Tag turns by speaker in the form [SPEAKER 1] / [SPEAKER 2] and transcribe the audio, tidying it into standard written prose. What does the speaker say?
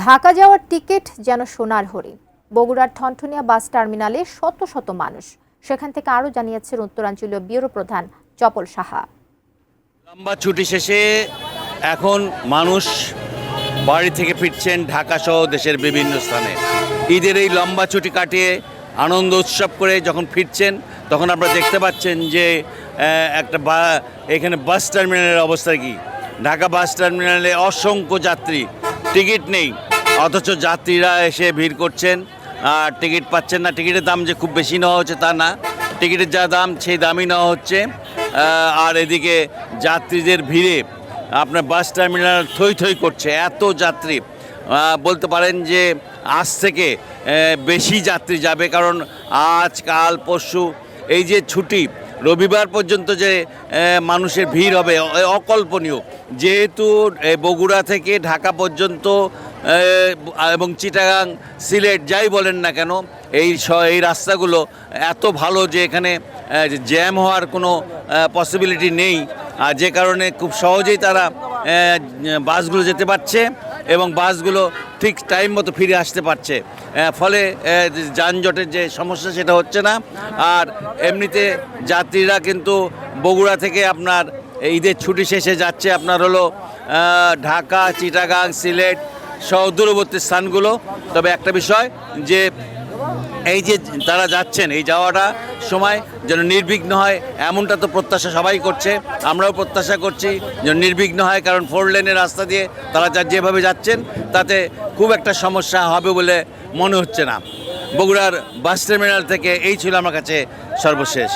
[SPEAKER 1] ঢাকা যাওয়ার টিকিট যেন সোনার হরিণ। বগুড়ার ঠনঠনিয়া বাস টার্মিনালে শত শত মানুষ। সেখান থেকে আরও জানিয়েছেন উত্তরাঞ্চলীয় ব্যুরো প্রধান চপল সাহা।
[SPEAKER 2] লম্বা ছুটি শেষে এখন মানুষ বাড়ি থেকে ফিরছেন ঢাকা সহ দেশের বিভিন্ন স্থানে। ঈদের এই লম্বা ছুটি কাটিয়ে আনন্দ উৎসব করে যখন ফিরছেন তখন আপনারা দেখতে পাচ্ছেন যে এখানে বাস টার্মিনালের অবস্থা কি। ঢাকা বাস টার্মিনালে অসংখ্য যাত্রী, টিকিট নেই অথচ যাত্রীরা এসে ভিড় করছেন আর টিকিট পাচ্ছেন না। টিকিটের দাম যে খুব বেশি নেওয়া হচ্ছে তা না, টিকিটের যা দাম সেই দামই নেওয়া হচ্ছে। আর এদিকে যাত্রীদের ভিড়ে আপনার বাস টার্মিনাল থই থই করছে, এত যাত্রী। বলতে পারেন যে আজ থেকে বেশি যাত্রী যাবে, কারণ আজ কাল পরশু এই যে ছুটি রবিবার পর্যন্ত যে মানুষের ভিড় হবে অকল্পনীয়। যেহেতু বগুড়া থেকে ঢাকা পর্যন্ত এবং চিটাগাং সিলেট যাই বলেন না কেন এই রাস্তাগুলো এত ভালো যে এখানে জ্যাম হওয়ার কোনো পসিবিলিটি নেই, আর যে কারণে খুব সহজেই তারা বাসগুলো যেতে পারছে এবং বাসগুলো ঠিক টাইম মতো ফিরে আসতে পারছে। ফলে যানজটের যে সমস্যা সেটা হচ্ছে না। আর এমনিতে যাত্রীরা কিন্তু বগুড়া থেকে আপনার ঈদের ছুটি শেষে যাচ্ছে আপনার হলো ঢাকা, চিটাগাং, সিলেট সহ দূরবর্তী স্থানগুলো। তবে একটা বিষয় যে এই যে তারা যাচ্ছেন, এই যাওয়াটা সময় যেন নির্বিঘ্ন হয় এমনটা তো প্রত্যাশা সবাই করছে, আমরাও প্রত্যাশা করছি যেন নির্বিঘ্ন হয়, কারণ 4 লেনের রাস্তা দিয়ে তারা যেভাবে যাচ্ছেন তাতে খুব একটা সমস্যা হবে বলে মনে হচ্ছে না। বগুড়ার বাস টার্মিনাল থেকে এই ছিল আমার কাছে সর্বশেষ।